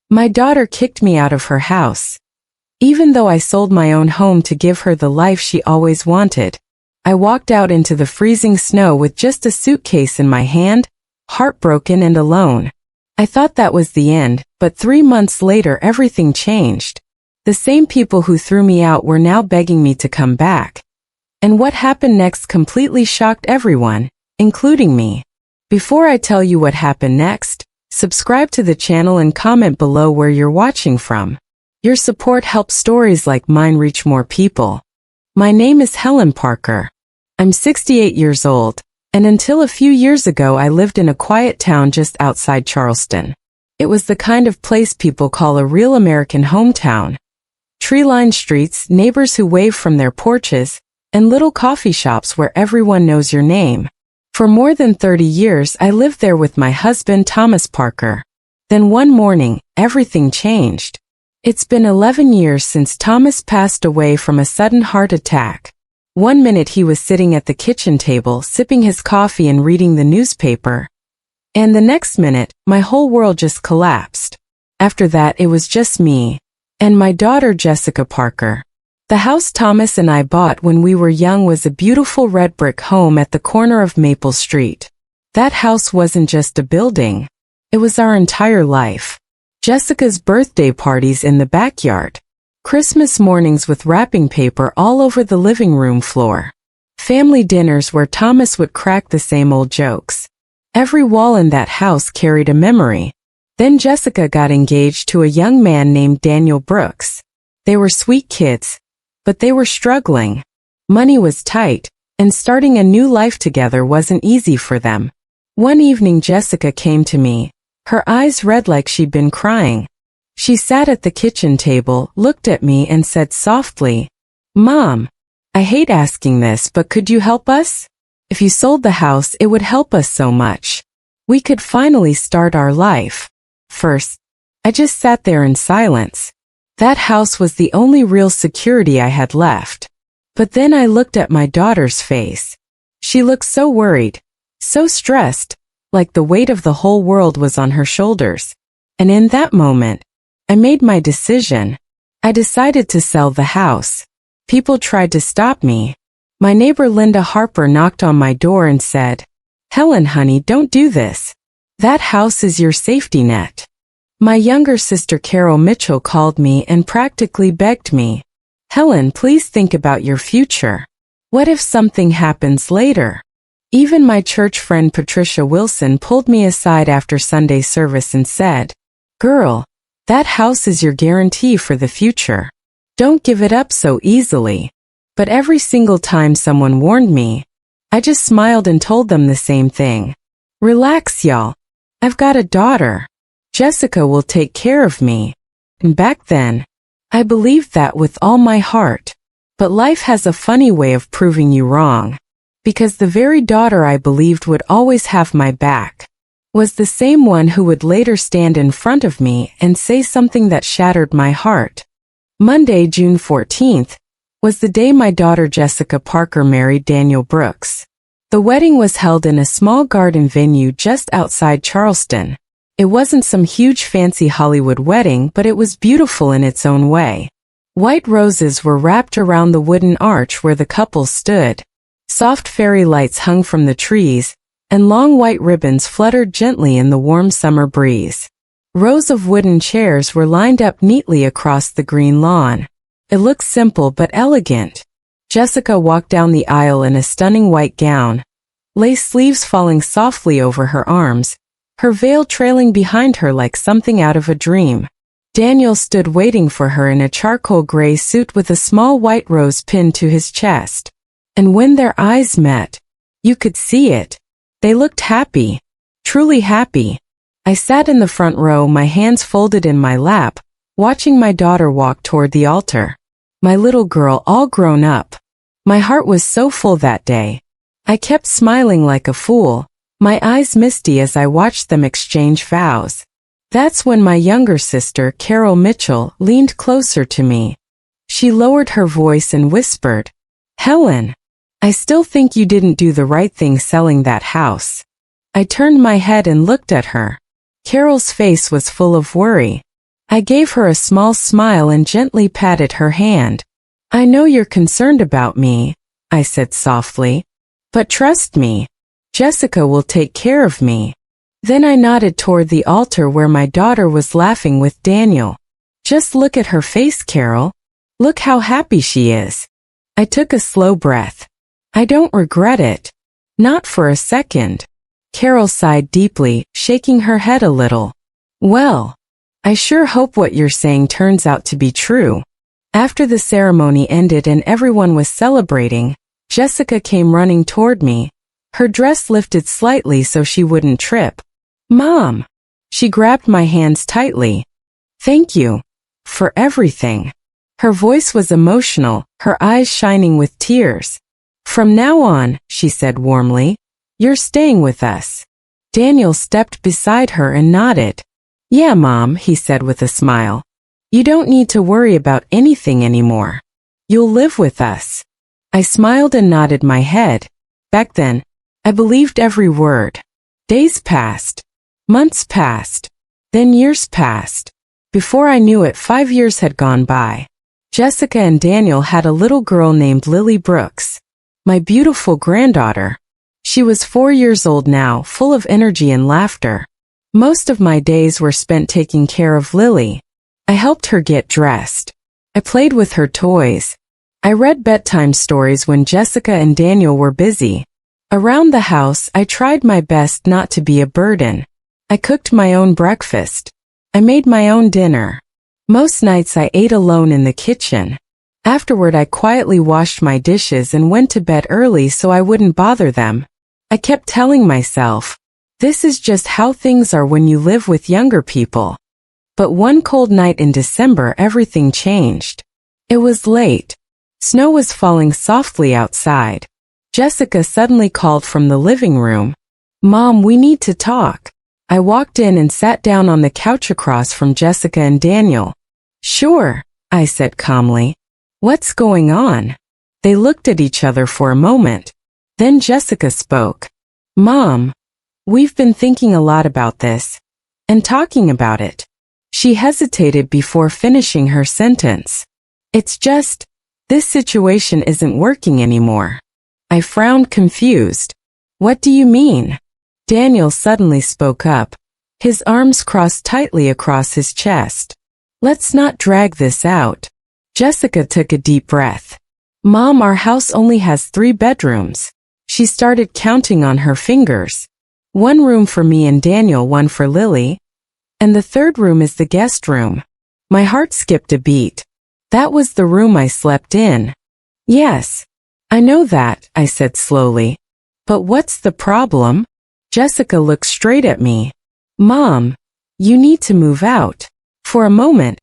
My daughter kicked me out of her house. Even though I sold my own home to give her the life she always wanted, I walked out into the freezing snow with just a suitcase in my hand, heartbroken and alone. I thought that was the end, but 3 months later everything changed. The same people who threw me out were now begging me to come back. And what happened next completely shocked everyone, including me. Before I tell you what happened next, subscribe to the channel and comment below where you're watching from. Your support helps stories like mine reach more people. My name is Helen Parker. I'm 68 years old, and until a few years ago I lived in a quiet town just outside Charleston. It was the kind of place people call a real American hometown. Tree-lined streets, neighbors who wave from their porches, and little coffee shops where everyone knows your name. For more than 30 years I lived there with my husband Thomas Parker. Then one morning, everything changed. It's been 11 years since Thomas passed away from a sudden heart attack. One minute he was sitting at the kitchen table sipping his coffee and reading the newspaper. And the next minute, my whole world just collapsed. After that it was just me and my daughter Jessica Parker. The house Thomas and I bought when we were young was a beautiful red brick home at the corner of Maple Street. That house wasn't just a building. It was our entire life. Jessica's birthday parties in the backyard. Christmas mornings with wrapping paper all over the living room floor. Family dinners where Thomas would crack the same old jokes. Every wall in that house carried a memory. Then Jessica got engaged to a young man named Daniel Brooks. They were sweet kids, but they were struggling. Money was tight, and starting a new life together wasn't easy for them. One evening Jessica came to me, her eyes red like she'd been crying. She sat at the kitchen table, looked at me and said softly, "Mom, I hate asking this, but could you help us? If you sold the house, it would help us so much. We could finally start our life." First, I just sat there in silence. That house was the only real security I had left. But then I looked at my daughter's face. She looked so worried, so stressed, like the weight of the whole world was on her shoulders. And in that moment, I made my decision. I decided to sell the house. People tried to stop me. My neighbor Linda Harper knocked on my door and said, "Helen, honey, don't do this. That house is your safety net." My younger sister Carol Mitchell called me and practically begged me, "Helen, please think about your future. What if something happens later?" Even my church friend Patricia Wilson pulled me aside after Sunday service and said, "Girl, that house is your guarantee for the future. Don't give it up so easily." But every single time someone warned me, I just smiled and told them the same thing. "Relax, y'all. I've got a daughter. Jessica will take care of me." And back then, I believed that with all my heart. But life has a funny way of proving you wrong. Because the very daughter I believed would always have my back was the same one who would later stand in front of me and say something that shattered my heart. Monday, June 14th, was the day my daughter Jessica Parker married Daniel Brooks. The wedding was held in a small garden venue just outside Charleston. It wasn't some huge fancy Hollywood wedding, but it was beautiful in its own way. White roses were wrapped around the wooden arch where the couple stood. Soft fairy lights hung from the trees, and long white ribbons fluttered gently in the warm summer breeze. Rows of wooden chairs were lined up neatly across the green lawn. It looked simple but elegant. Jessica walked down the aisle in a stunning white gown, lace sleeves falling softly over her arms, her veil trailing behind her like something out of a dream. Daniel stood waiting for her in a charcoal gray suit with a small white rose pinned to his chest. And when their eyes met, you could see it. They looked happy, truly happy. I sat in the front row, my hands folded in my lap, watching my daughter walk toward the altar. My little girl all grown up. My heart was so full that day. I kept smiling like a fool, my eyes misty as I watched them exchange vows. That's when my younger sister, Carol Mitchell, leaned closer to me. She lowered her voice and whispered, "Helen, I still think you didn't do the right thing selling that house." I turned my head and looked at her. Carol's face was full of worry. I gave her a small smile and gently patted her hand. I know you're concerned about me, I said softly. But trust me, Jessica will take care of me. Then I nodded toward the altar where my daughter was laughing with Daniel. Just look at her face, Carol. Look how happy she is. I took a slow breath. I don't regret it. Not for a second. Carol sighed deeply, shaking her head a little. Well, I sure hope what you're saying turns out to be true. After the ceremony ended and everyone was celebrating, Jessica came running toward me. Her dress lifted slightly so she wouldn't trip. Mom! She grabbed my hands tightly. Thank you. For everything. Her voice was emotional, her eyes shining with tears. From now on, she said warmly, you're staying with us. Daniel stepped beside her and nodded. Yeah, Mom, he said with a smile. You don't need to worry about anything anymore. You'll live with us. I smiled and nodded my head. Back then, I believed every word. Days passed. Months passed. Then years passed. Before I knew it, 5 years had gone by. Jessica and Daniel had a little girl named Lily Brooks, my beautiful granddaughter. She was 4 years old now, full of energy and laughter. Most of my days were spent taking care of Lily. I helped her get dressed. I played with her toys. I read bedtime stories when Jessica and Daniel were busy. Around the house, I tried my best not to be a burden. I cooked my own breakfast. I made my own dinner. Most nights I ate alone in the kitchen. Afterward, I quietly washed my dishes and went to bed early so I wouldn't bother them. I kept telling myself, this is just how things are when you live with younger people. But one cold night in December, everything changed. It was late. Snow was falling softly outside. Jessica suddenly called from the living room. Mom, we need to talk. I walked in and sat down on the couch across from Jessica and Daniel. Sure, I said calmly. What's going on? They looked at each other for a moment. Then Jessica spoke. Mom, we've been thinking a lot about this and talking about it. She hesitated before finishing her sentence. It's just, this situation isn't working anymore. I frowned, confused. What do you mean? Daniel suddenly spoke up. His arms crossed tightly across his chest. Let's not drag this out. Jessica took a deep breath. Mom, our house only has 3 bedrooms. She started counting on her fingers. 1 room for me and Daniel, 1 for Lily. And the 3rd room is the guest room. My heart skipped a beat. That was the room I slept in. Yes, I know that, I said slowly. But what's the problem? Jessica looked straight at me. Mom, you need to move out. For a moment,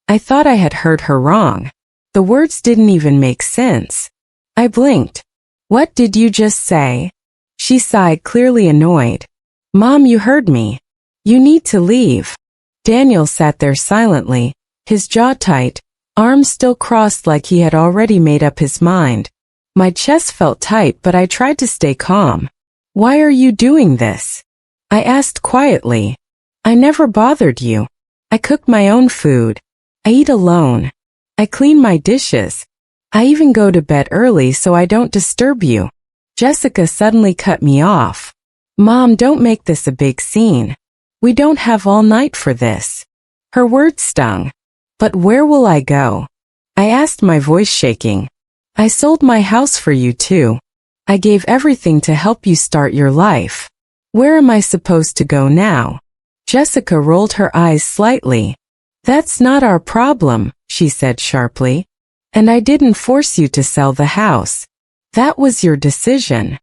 I thought I had heard her wrong. The words didn't even make sense. I blinked. What did you just say? She sighed, clearly annoyed. Mom, you heard me. You need to leave. Daniel sat there silently, his jaw tight, arms still crossed like he had already made up his mind. My chest felt tight, but I tried to stay calm. Why are you doing this? I asked quietly. I never bothered you. I cook my own food. I eat alone. I clean my dishes. I even go to bed early so I don't disturb you. Jessica suddenly cut me off. Mom, don't make this a big scene. We don't have all night for this. Her words stung. But where will I go? I asked, my voice shaking. I sold my house for you too. I gave everything to help you start your life. Where am I supposed to go now? Jessica rolled her eyes slightly. That's not our problem, she said sharply. And I didn't force you to sell the house. That was your decision.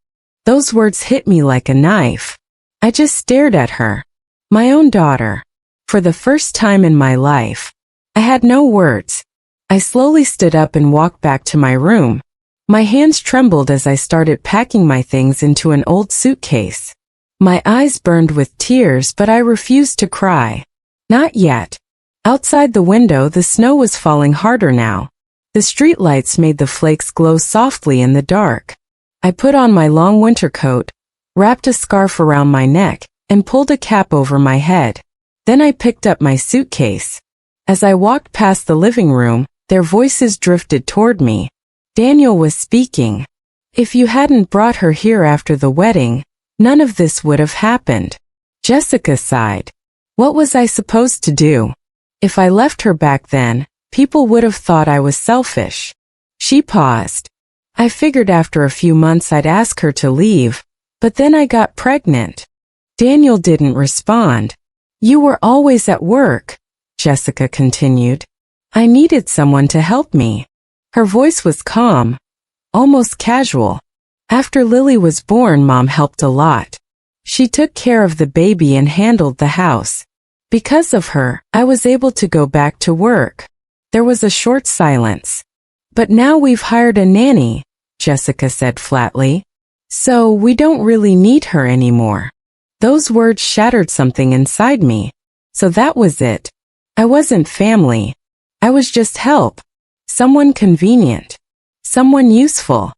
Those words hit me like a knife. I just stared at her. My own daughter. For the first time in my life. I had no words. I slowly stood up and walked back to my room. My hands trembled as I started packing my things into an old suitcase. My eyes burned with tears, but I refused to cry. Not yet. Outside the window, the snow was falling harder now. The streetlights made the flakes glow softly in the dark. I put on my long winter coat, wrapped a scarf around my neck, and pulled a cap over my head. Then I picked up my suitcase. As I walked past the living room, their voices drifted toward me. Daniel was speaking. If you hadn't brought her here after the wedding, none of this would have happened. Jessica sighed. What was I supposed to do? If I left her back then, people would have thought I was selfish. She paused. I figured after a few months I'd ask her to leave, but then I got pregnant. Daniel didn't respond. You were always at work, Jessica continued. I needed someone to help me. Her voice was calm, almost casual. After Lily was born, Mom helped a lot. She took care of the baby and handled the house. Because of her, I was able to go back to work. There was a short silence. But now we've hired a nanny, Jessica said flatly. So we don't really need her anymore. Those words shattered something inside me. So that was it. I wasn't family. I was just help. Someone convenient. Someone useful.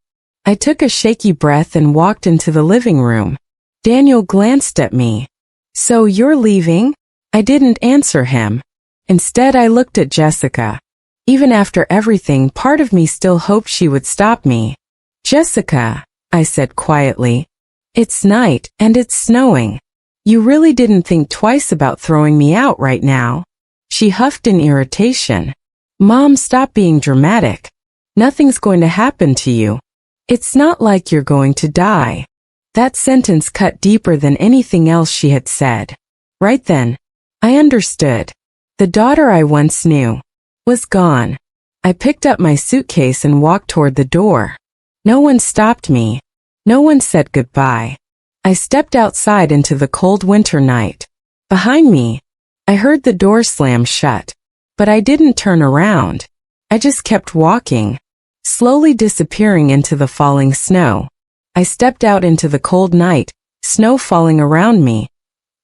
I took a shaky breath and walked into the living room. Daniel glanced at me. So you're leaving? I didn't answer him. Instead, I looked at Jessica. Even after everything, part of me still hoped she would stop me. Jessica, I said quietly. It's night, and it's snowing. You really didn't think twice about throwing me out right now. She huffed in irritation. Mom, stop being dramatic. Nothing's going to happen to you. It's not like you're going to die. That sentence cut deeper than anything else she had said. Right then, I understood. The daughter I once knew was gone. I picked up my suitcase and walked toward the door. No one stopped me. No one said goodbye. I stepped outside into the cold winter night. Behind me, I heard the door slam shut. But I didn't turn around. I just kept walking, slowly disappearing into the falling snow. I stepped out into the cold night, snow falling around me,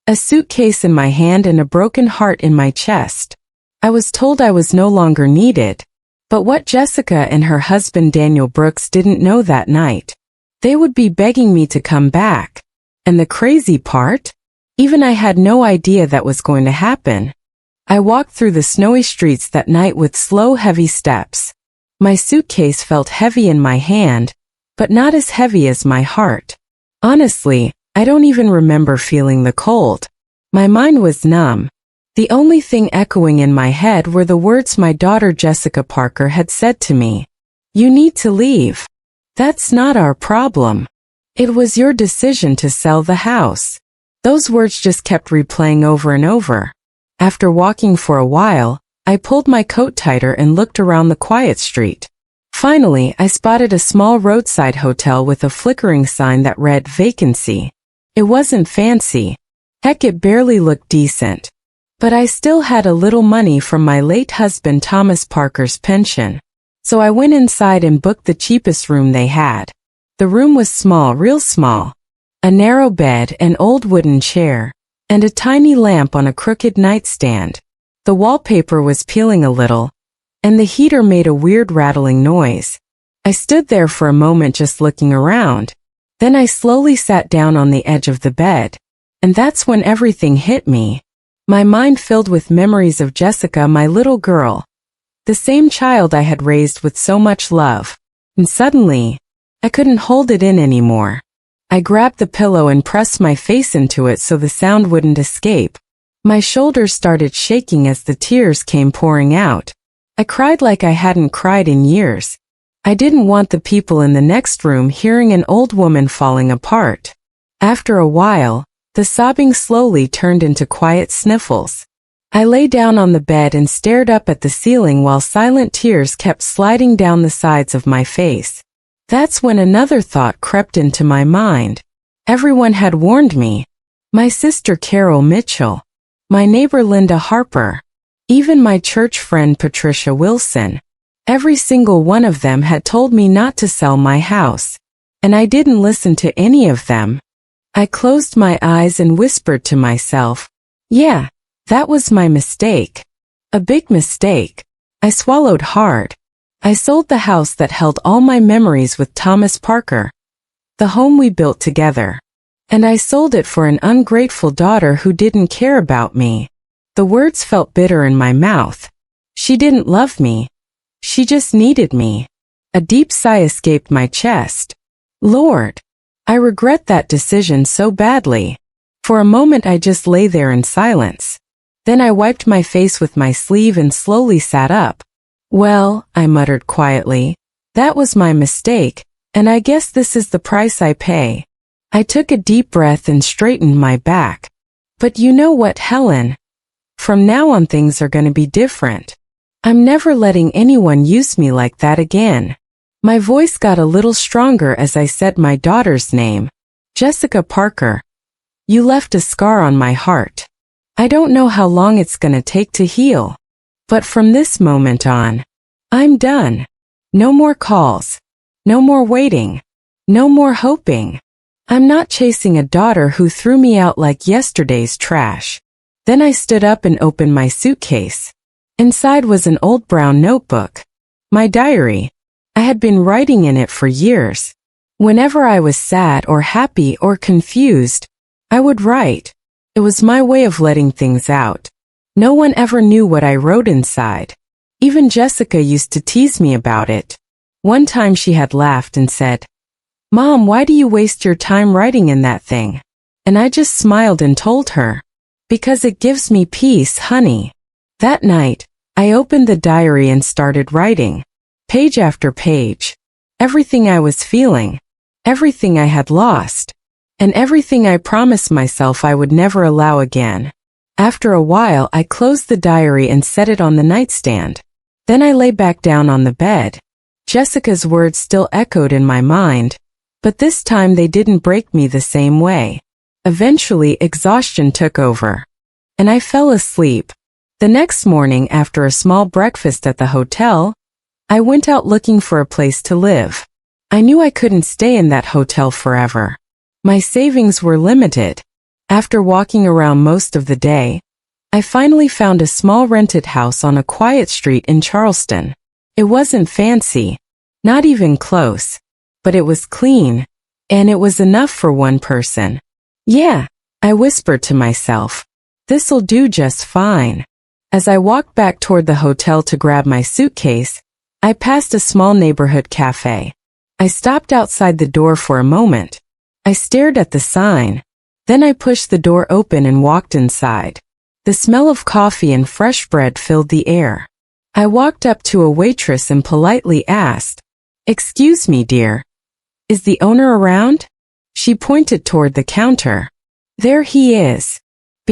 a suitcase in my hand and a broken heart in my chest. I was told I was no longer needed. But what Jessica and her husband Daniel Brooks didn't know that night, they would be begging me to come back. And the crazy part? Even I had no idea that was going to happen. I walked through the snowy streets that night with slow, heavy steps. My suitcase felt heavy in my hand, but not as heavy as my heart. Honestly, I don't even remember feeling the cold. My mind was numb. The only thing echoing in my head were the words my daughter Jessica Parker had said to me. You need to leave. That's not our problem. It was your decision to sell the house. Those words just kept replaying over and over. After walking for a while, I pulled my coat tighter and looked around the quiet street. Finally, I spotted a small roadside hotel with a flickering sign that read vacancy. It wasn't fancy. Heck, it barely looked decent. But I still had a little money from my late husband Thomas Parker's pension. So I went inside and booked the cheapest room they had. The room was small, real small. A narrow bed, an old wooden chair, and a tiny lamp on a crooked nightstand. The wallpaper was peeling a little, and the heater made a weird rattling noise. I stood there for a moment just looking around. Then I slowly sat down on the edge of the bed. And that's when everything hit me. My mind filled with memories of Jessica, my little girl. The same child I had raised with so much love. And suddenly, I couldn't hold it in anymore. I grabbed the pillow and pressed my face into it so the sound wouldn't escape. My shoulders started shaking as the tears came pouring out. I cried like I hadn't cried in years. I didn't want the people in the next room hearing an old woman falling apart. After a while, the sobbing slowly turned into quiet sniffles. I lay down on the bed and stared up at the ceiling while silent tears kept sliding down the sides of my face. That's when another thought crept into my mind. Everyone had warned me. My sister Carol Mitchell, my neighbor Linda Harper, even my church friend Patricia Wilson. Every single one of them had told me not to sell my house. And I didn't listen to any of them. I closed my eyes and whispered to myself, yeah, that was my mistake. A big mistake. I swallowed hard. I sold the house that held all my memories with Thomas Parker, the home we built together. And I sold it for an ungrateful daughter who didn't care about me. The words felt bitter in my mouth, She didn't love me. She just needed me. A deep sigh escaped my chest. Lord, I regret that decision so badly. For a moment I just lay there in silence. Then I wiped my face with my sleeve and slowly sat up. Well, I muttered quietly, that was my mistake, and I guess this is the price I pay. I took a deep breath and straightened my back. But you know what, Helen? From now on things are going to be different. I'm never letting anyone use me like that again. My voice got a little stronger as I said my daughter's name. Jessica Parker. You left a scar on my heart. I don't know how long it's going to take to heal. But from this moment on, I'm done. No more calls. No more waiting. No more hoping. I'm not chasing a daughter who threw me out like yesterday's trash. Then I stood up and opened my suitcase. Inside was an old brown notebook. My diary. I had been writing in it for years. Whenever I was sad or happy or confused, I would write. It was my way of letting things out. No one ever knew what I wrote inside. Even Jessica used to tease me about it. One time she had laughed and said, "Mom, why do you waste your time writing in that thing?" And I just smiled and told her, "Because it gives me peace, honey." That night, I opened the diary and started writing. Page after page. Everything I was feeling. Everything I had lost. And everything I promised myself I would never allow again. After a while, I closed the diary and set it on the nightstand. Then I lay back down on the bed. Jessica's words still echoed in my mind, but this time they didn't break me the same way. Eventually, exhaustion took over, and I fell asleep. The next morning, after a small breakfast at the hotel, I went out looking for a place to live. I knew I couldn't stay in that hotel forever. My savings were limited. After walking around most of the day, I finally found a small rented house on a quiet street in Charleston. It wasn't fancy, not even close, but it was clean, and it was enough for one person. Yeah, I whispered to myself, this'll do just fine. As I walked back toward the hotel to grab my suitcase, I passed a small neighborhood cafe. I stopped outside the door for a moment. I stared at the sign. Then I pushed the door open and walked inside. The smell of coffee and fresh bread filled the air. I walked up to a waitress and politely asked, "Excuse me, dear. Is the owner around?" She pointed toward the counter. There he is.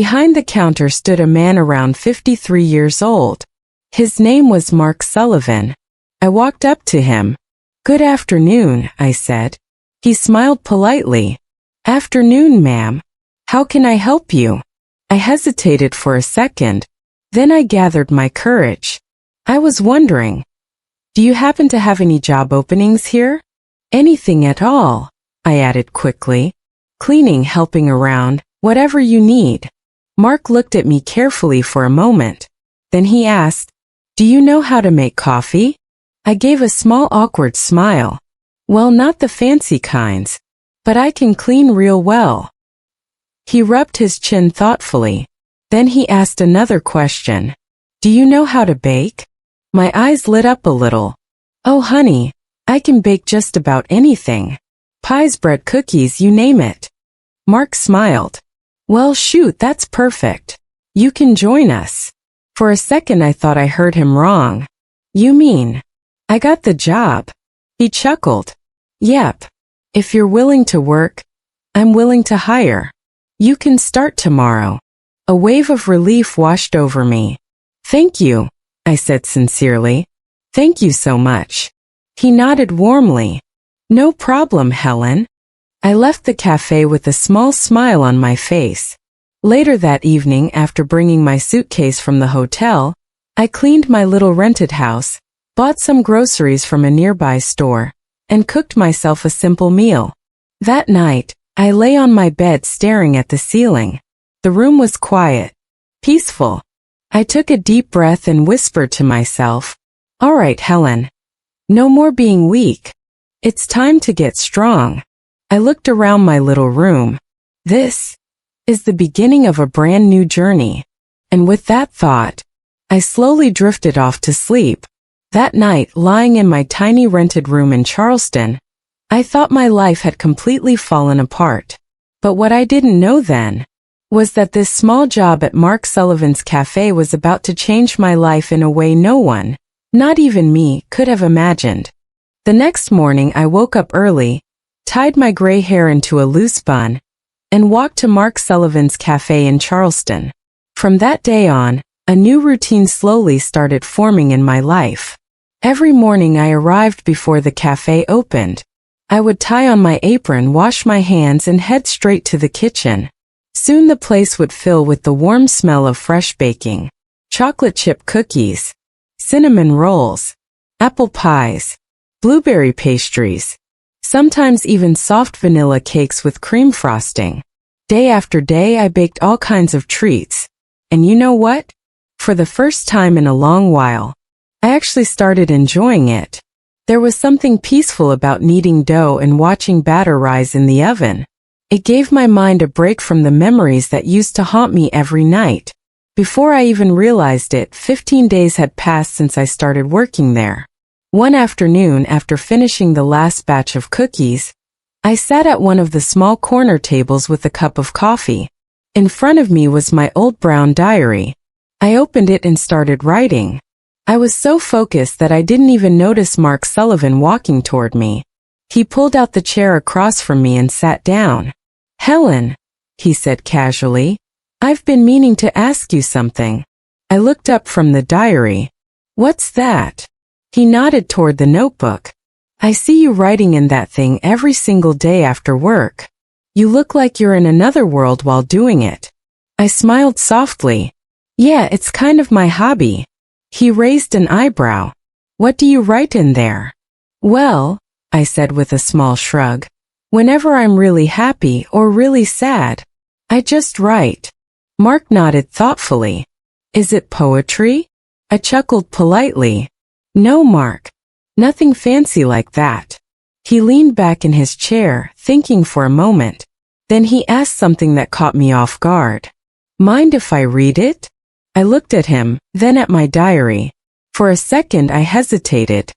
Behind the counter stood a man around 53 years old. His name was Mark Sullivan. I walked up to him. "Good afternoon," I said. He smiled politely. "Afternoon, ma'am. How can I help you?" I hesitated for a second. Then I gathered my courage. I was wondering, do you happen to have any job openings here? Anything at all, I added quickly. Cleaning, helping around, whatever you need. Mark looked at me carefully for a moment. Then he asked, "Do you know how to make coffee?" I gave a small awkward smile. "Well, not the fancy kinds, but I can clean real well." He rubbed his chin thoughtfully. Then he asked another question. "Do you know how to bake?" My eyes lit up a little. "Oh, honey, I can bake just about anything. Pies, bread, cookies, you name it." Mark smiled. "Well, shoot, that's perfect. You can join us." For a second I thought I heard him wrong. "You mean I got the job?" He chuckled. "Yep. If you're willing to work, I'm willing to hire. You can start tomorrow." A wave of relief washed over me. "Thank you," I said sincerely. "Thank you so much." He nodded warmly. "No problem, Helen." I left the cafe with a small smile on my face. Later that evening, after bringing my suitcase from the hotel, I cleaned my little rented house, bought some groceries from a nearby store, and cooked myself a simple meal. That night, I lay on my bed staring at the ceiling. The room was quiet, peaceful. I took a deep breath and whispered to myself, "All right, Helen. No more being weak. It's time to get strong." I looked around my little room. This is the beginning of a brand new journey. And with that thought, I slowly drifted off to sleep. That night, lying in my tiny rented room in Charleston, I thought my life had completely fallen apart. But what I didn't know then was that this small job at Mark Sullivan's cafe was about to change my life in a way no one, not even me, could have imagined. The next morning I woke up early, tied my gray hair into a loose bun, and walked to Mark Sullivan's cafe in Charleston. From that day on, a new routine slowly started forming in my life. Every morning I arrived before the cafe opened. I would tie on my apron, wash my hands, and head straight to the kitchen. Soon the place would fill with the warm smell of fresh baking, chocolate chip cookies, cinnamon rolls, apple pies, blueberry pastries, sometimes even soft vanilla cakes with cream frosting. Day after day I baked all kinds of treats. And you know what? For the first time in a long while, I actually started enjoying it. There was something peaceful about kneading dough and watching batter rise in the oven. It gave my mind a break from the memories that used to haunt me every night. Before I even realized it, 15 days had passed since I started working there. One afternoon, after finishing the last batch of cookies, I sat at one of the small corner tables with a cup of coffee. In front of me was my old brown diary. I opened it and started writing. I was so focused that I didn't even notice Mark Sullivan walking toward me. He pulled out the chair across from me and sat down. "Helen," he said casually, "I've been meaning to ask you something." I looked up from the diary. "What's that?" He nodded toward the notebook. "I see you writing in that thing every single day after work. You look like you're in another world while doing it." I smiled softly. "Yeah, it's kind of my hobby." He raised an eyebrow. "What do you write in there?" "Well," I said with a small shrug, "whenever I'm really happy or really sad, I just write." Mark nodded thoughtfully. "Is it poetry?" I chuckled politely. "No, Mark. Nothing fancy like that." He leaned back in his chair, thinking for a moment. Then he asked something that caught me off guard. "Mind if I read it?" I looked at him, then at my diary. For a second I hesitated.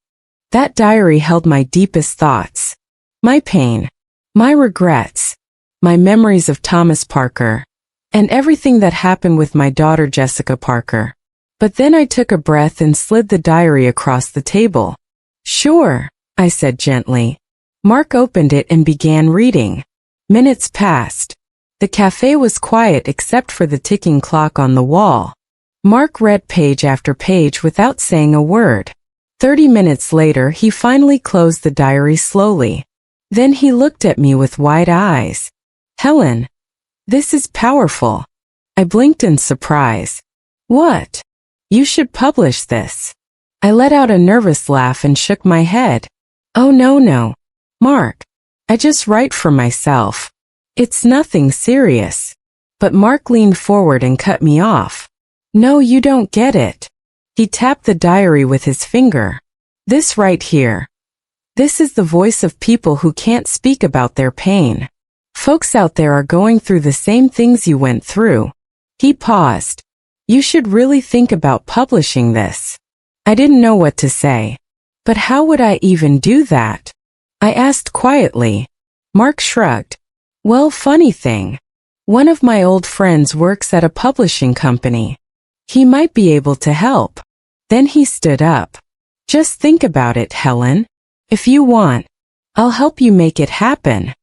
That diary held my deepest thoughts. My pain, my regrets, my memories of Thomas Parker, and everything that happened with my daughter Jessica Parker. But then I took a breath and slid the diary across the table. "Sure," I said gently. Mark opened it and began reading. Minutes passed. The cafe was quiet except for the ticking clock on the wall. Mark read page after page without saying a word. 30 minutes later, he finally closed the diary slowly. Then he looked at me with wide eyes. "Helen, this is powerful." I blinked in surprise. "What?" "You should publish this." I let out a nervous laugh and shook my head. "Oh no, Mark. I just write for myself. It's nothing serious." But Mark leaned forward and cut me off. "No, you don't get it." He tapped the diary with his finger. "This right here. This is the voice of people who can't speak about their pain. Folks out there are going through the same things you went through." He paused. "You should really think about publishing this." I didn't know what to say. But how would I even do that? I asked quietly. Mark shrugged. "Well, funny thing. One of my old friends works at a publishing company. He might be able to help." Then he stood up. "Just think about it, Helen. If you want, I'll help you make it happen."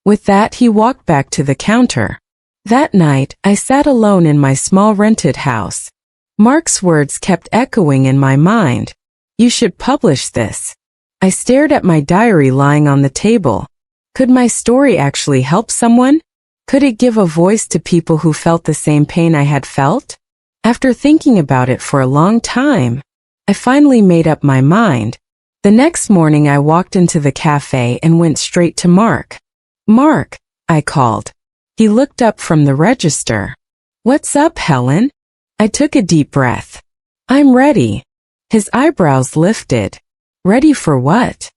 With that, he walked back to the counter. That night, I sat alone in my small rented house. Mark's words kept echoing in my mind. "You should publish this." I stared at my diary lying on the table. Could my story actually help someone? Could it give a voice to people who felt the same pain I had felt? After thinking about it for a long time, I finally made up my mind. The next morning I walked into the cafe and went straight to Mark. "Mark," I called. He looked up from the register. "What's up, Helen?" I took a deep breath. "I'm ready." His eyebrows lifted. "Ready for what?"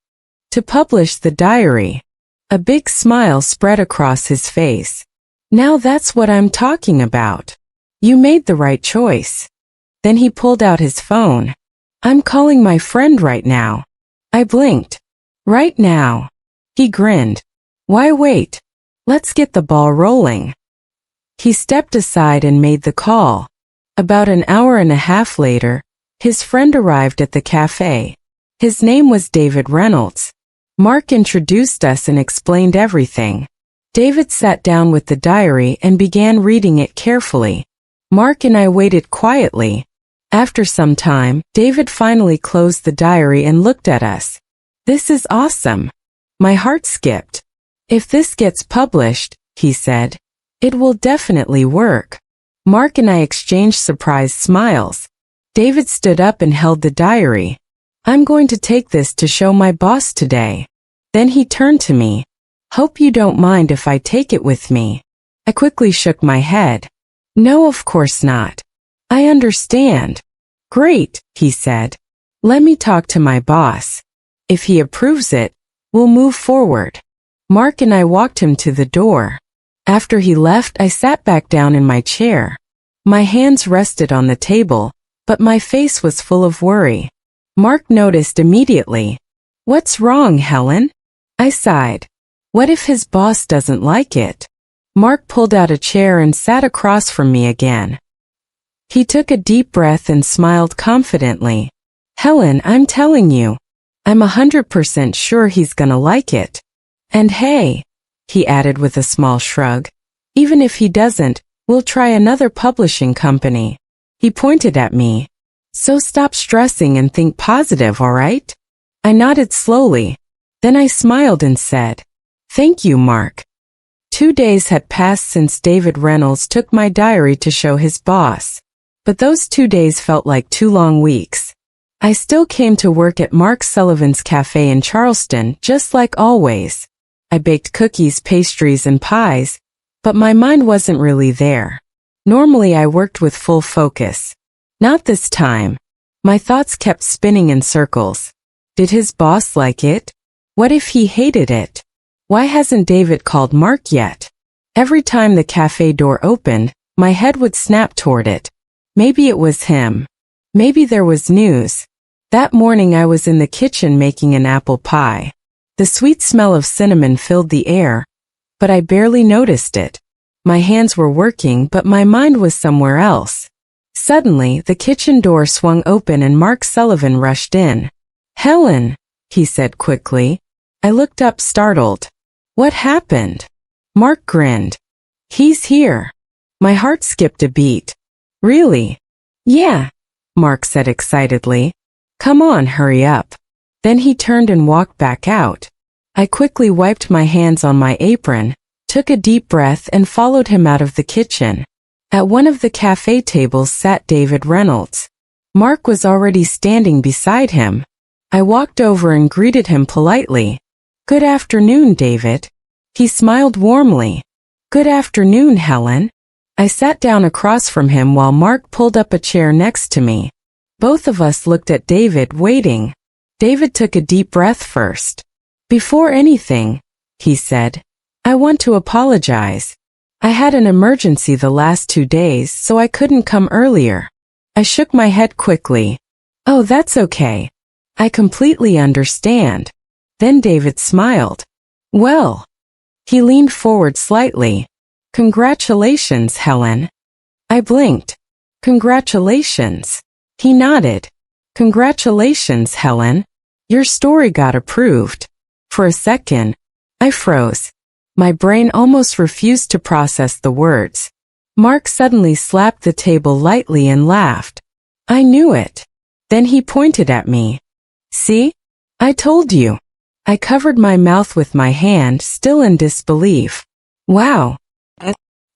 "To publish the diary." A big smile spread across his face. "Now that's what I'm talking about. You made the right choice." Then he pulled out his phone. "I'm calling my friend right now." I blinked. "Right now?" He grinned. "Why wait? Let's get the ball rolling." He stepped aside and made the call. About an hour and a half later, his friend arrived at the cafe. His name was David Reynolds. Mark introduced us and explained everything. David sat down with the diary and began reading it carefully. Mark and I waited quietly. After some time, David finally closed the diary and looked at us. "This is awesome." My heart skipped. "If this gets published," he said, "it will definitely work." Mark and I exchanged surprised smiles. David stood up and held the diary. "I'm going to take this to show my boss today." Then he turned to me. "Hope you don't mind if I take it with me." I quickly shook my head. "No, of course not. I understand." "Great," he said. "Let me talk to my boss. If he approves it, we'll move forward." Mark and I walked him to the door. After he left, I sat back down in my chair. My hands rested on the table, but my face was full of worry. Mark noticed immediately. "What's wrong, Helen?" I sighed. "What if his boss doesn't like it?" Mark pulled out a chair and sat across from me again. He took a deep breath and smiled confidently. "Helen, I'm telling you, I'm 100% sure he's gonna like it. And hey," he added with a small shrug, "even if he doesn't, we'll try another publishing company." He pointed at me. "So stop stressing and think positive, all right?" I nodded slowly. Then I smiled and said, "Thank you, Mark." 2 days had passed since David Reynolds took my diary to show his boss. But those 2 days felt like 2 long weeks. I still came to work at Mark Sullivan's cafe in Charleston, just like always. I baked cookies, pastries, and pies, but my mind wasn't really there. Normally I worked with full focus. Not this time. My thoughts kept spinning in circles. Did his boss like it? What if he hated it? Why hasn't David called Mark yet? Every time the cafe door opened, my head would snap toward it. Maybe it was him. Maybe there was news. That morning I was in the kitchen making an apple pie. The sweet smell of cinnamon filled the air, but I barely noticed it. My hands were working, but my mind was somewhere else. Suddenly, the kitchen door swung open and Mark Sullivan rushed in. "Helen," he said quickly. I looked up startled. "What happened?" Mark grinned. "He's here." My heart skipped a beat. "Really?" "Yeah," Mark said excitedly. "Come on, hurry up." Then he turned and walked back out. I quickly wiped my hands on my apron, took a deep breath and followed him out of the kitchen. At one of the cafe tables sat David Reynolds. Mark was already standing beside him. I walked over and greeted him politely. "Good afternoon, David." He smiled warmly. "Good afternoon, Helen." I sat down across from him while Mark pulled up a chair next to me. Both of us looked at David, waiting. David took a deep breath first. "Before anything," he said, "I want to apologize. I had an emergency the last 2 days, so I couldn't come earlier." I shook my head quickly. "Oh, that's okay. I completely understand." Then David smiled. "Well." He leaned forward slightly. "Congratulations, Helen." I blinked. "Congratulations." He nodded. "Congratulations, Helen. Your story got approved." For a second, I froze. My brain almost refused to process the words. Mark suddenly slapped the table lightly and laughed. "I knew it." Then he pointed at me. "See? I told you." I covered my mouth with my hand, still in disbelief. "Wow.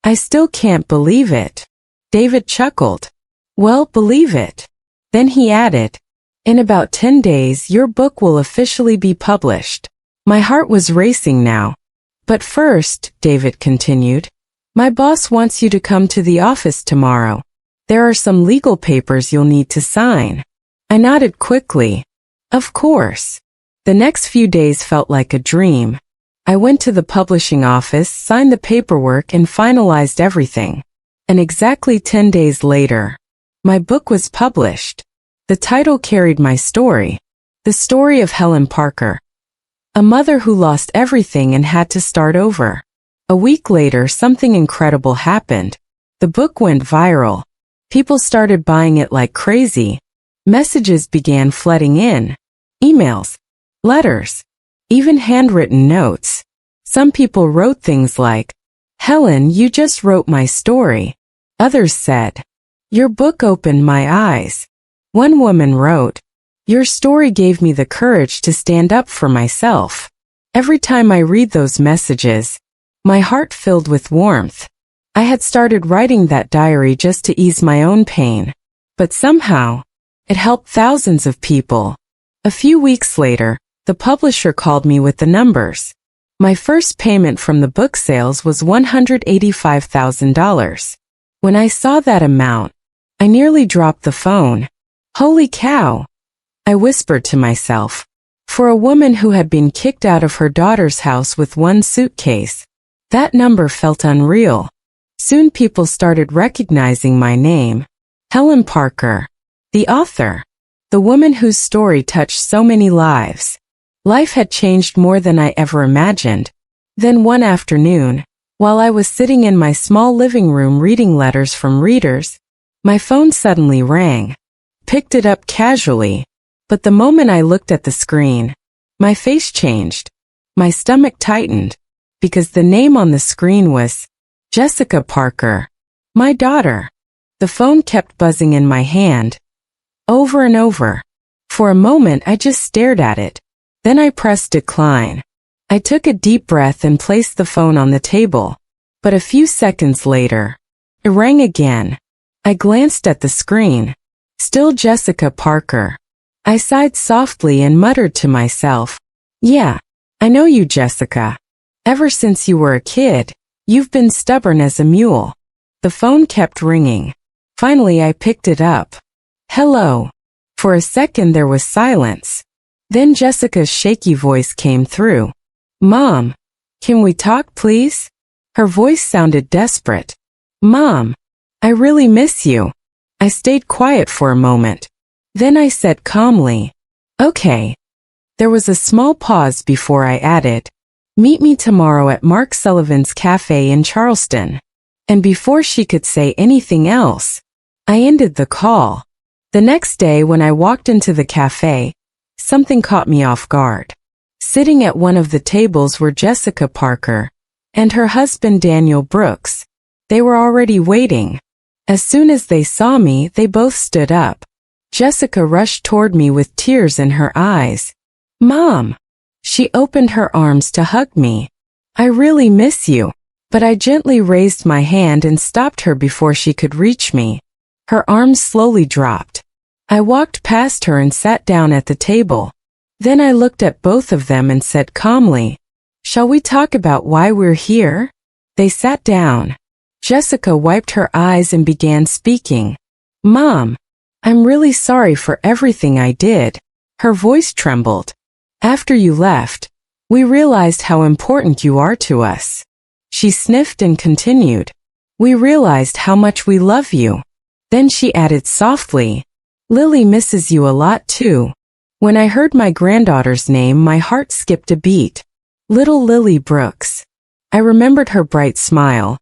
I still can't believe it." David chuckled. "Well, believe it." Then he added, "In about 10 days, your book will officially be published." My heart was racing now. "But first," David continued, "my boss wants you to come to the office tomorrow. There are some legal papers you'll need to sign." I nodded quickly. "Of course." The next few days felt like a dream. I went to the publishing office, signed the paperwork, and finalized everything. And exactly 10 days later, My book was published. The title carried my story. The story of Helen Parker, a mother who lost everything and had to start over. A week later, something incredible happened. The book went viral. People started buying it like crazy. Messages began flooding in. Emails, letters, even handwritten notes. Some people wrote things like, "Helen, you just wrote my story." Others said, "Your book opened my eyes." One woman wrote, "Your story gave me the courage to stand up for myself." Every time I read those messages, my heart filled with warmth. I had started writing that diary just to ease my own pain, but somehow, it helped thousands of people. A few weeks later, the publisher called me with the numbers. My first payment from the book sales was $185,000. When I saw that amount, I nearly dropped the phone. Holy cow! I whispered to myself. For a woman who had been kicked out of her daughter's house with one suitcase, that number felt unreal. Soon people started recognizing my name. Helen Parker, the author, the woman whose story touched so many lives. Life had changed more than I ever imagined. Then one afternoon, while I was sitting in my small living room reading letters from readers, my phone suddenly rang. Picked it up casually, but the moment I looked at the screen, my face changed. My stomach tightened, because the name on the screen was Jessica Parker, my daughter. The phone kept buzzing in my hand, over and over. For a moment I just stared at it. Then I pressed decline. I took a deep breath and placed the phone on the table. But a few seconds later, it rang again. I glanced at the screen. Still Jessica Parker. I sighed softly and muttered to myself, "Yeah, I know you, Jessica. Ever since you were a kid, you've been stubborn as a mule." The phone kept ringing. Finally, I picked it up. "Hello." For a second there was silence. Then Jessica's shaky voice came through. "Mom, can we talk, please?" Her voice sounded desperate. "Mom, I really miss you." I stayed quiet for a moment. Then I said calmly, "Okay." There was a small pause before I added, "Meet me tomorrow at Mark Sullivan's Cafe in Charleston." And before she could say anything else, I ended the call. The next day when I walked into the cafe, something caught me off guard. Sitting at one of the tables were Jessica Parker and her husband Daniel Brooks. They were already waiting. As soon as they saw me, they both stood up. Jessica rushed toward me with tears in her eyes. "Mom!" She opened her arms to hug me. "I really miss you." But I gently raised my hand and stopped her before she could reach me. Her arms slowly dropped. I walked past her and sat down at the table. Then I looked at both of them and said calmly, "Shall we talk about why we're here?" They sat down. Jessica wiped her eyes and began speaking. "Mom, I'm really sorry for everything I did." Her voice trembled. "After you left, we realized how important you are to us." She sniffed and continued, "We realized how much we love you." Then she added softly, "Lily misses you a lot too." When I heard my granddaughter's name, my heart skipped a beat. Little Lily Brooks. I remembered her bright smile,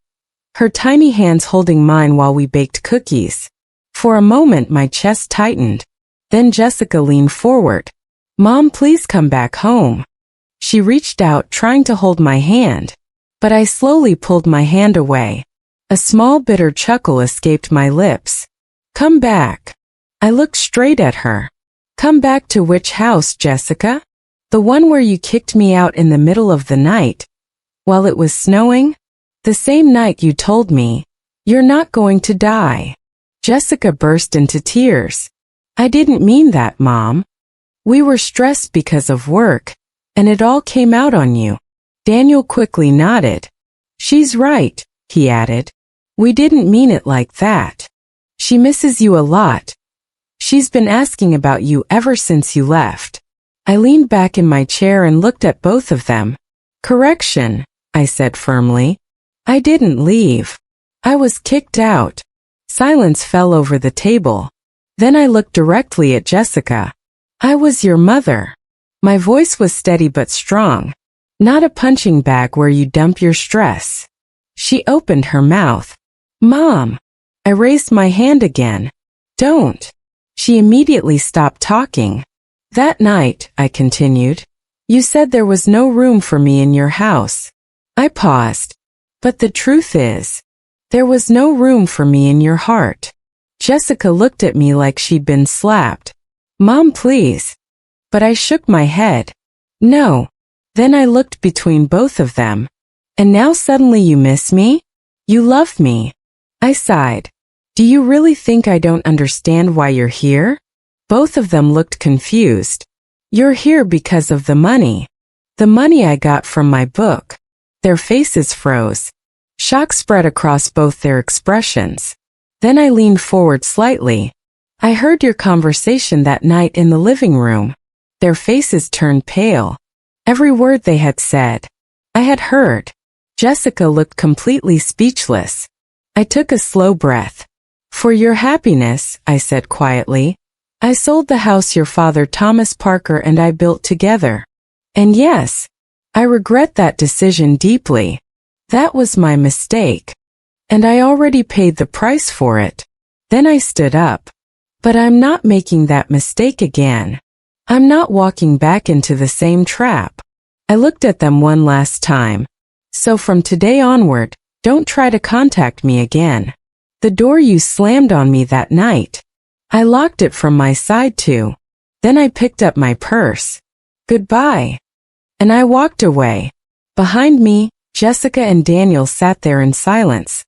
her tiny hands holding mine while we baked cookies. For a moment my chest tightened. Then Jessica leaned forward. "Mom, please come back home." She reached out, trying to hold my hand, but I slowly pulled my hand away. A small bitter chuckle escaped my lips. "Come back." I looked straight at her. "Come back to which house, Jessica? The one where you kicked me out in the middle of the night, while it was snowing? The same night you told me, you're not going to die." Jessica burst into tears. "I didn't mean that, Mom. We were stressed because of work, and it all came out on you." Daniel quickly nodded. "She's right," he added. "We didn't mean it like that. She misses you a lot. She's been asking about you ever since you left." I leaned back in my chair and looked at both of them. "Correction," I said firmly. "I didn't leave. I was kicked out." Silence fell over the table. Then I looked directly at Jessica. I was your mother. My voice was steady but strong. Not a punching bag where you dump your stress. She opened her mouth. Mom. I raised my hand again. Don't. She immediately stopped talking. That night, I continued, you said there was no room for me in your house. I paused. But the truth is, there was no room for me in your heart. Jessica looked at me like she'd been slapped. Mom, please. But I shook my head. No. Then I looked between both of them. And now suddenly you miss me? You love me. I sighed. Do you really think I don't understand why you're here? Both of them looked confused. You're here because of the money. The money I got from my book. Their faces froze. Shock spread across both their expressions. Then I leaned forward slightly. I heard your conversation that night in the living room. Their faces turned pale. Every word they had said, I had heard. Jessica looked completely speechless. I took a slow breath. For your happiness, I said quietly, I sold the house your father Thomas Parker and I built together. And yes, I regret that decision deeply. That was my mistake. And I already paid the price for it. Then I stood up. But I'm not making that mistake again. I'm not walking back into the same trap. I looked at them one last time. So from today onward, don't try to contact me again. The door you slammed on me that night. I locked it from my side too. Then I picked up my purse. Goodbye. And I walked away. Behind me, Jessica and Daniel sat there in silence,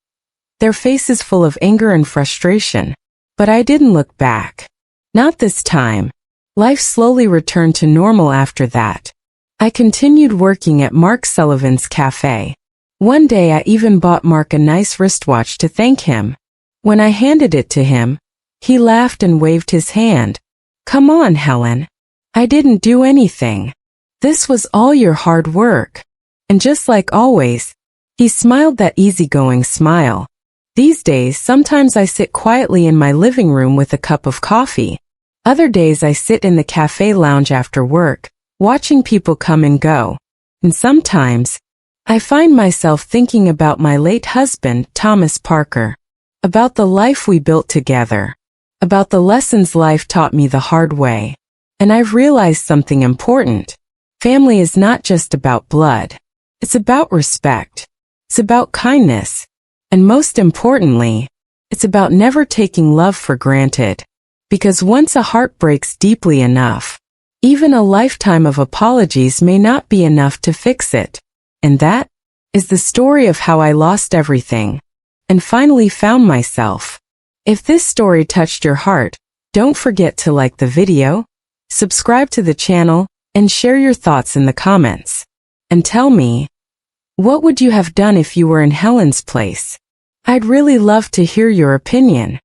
their faces full of anger and frustration. But I didn't look back. Not this time. Life slowly returned to normal after that. I continued working at Mark Sullivan's cafe. One day I even bought Mark a nice wristwatch to thank him. When I handed it to him, he laughed and waved his hand. Come on, Helen. I didn't do anything. This was all your hard work. And just like always, he smiled that easygoing smile. These days, sometimes I sit quietly in my living room with a cup of coffee. Other days I sit in the cafe lounge after work, watching people come and go. And sometimes, I find myself thinking about my late husband, Thomas Parker, about the life we built together, about the lessons life taught me the hard way. And I've realized something important. Family is not just about blood. It's about respect. It's about kindness. And most importantly, it's about never taking love for granted. Because once a heart breaks deeply enough, even a lifetime of apologies may not be enough to fix it. And that is the story of how I lost everything and finally found myself. If this story touched your heart, don't forget to like the video, subscribe to the channel, and share your thoughts in the comments. And tell me, what would you have done if you were in Helen's place? I'd really love to hear your opinion.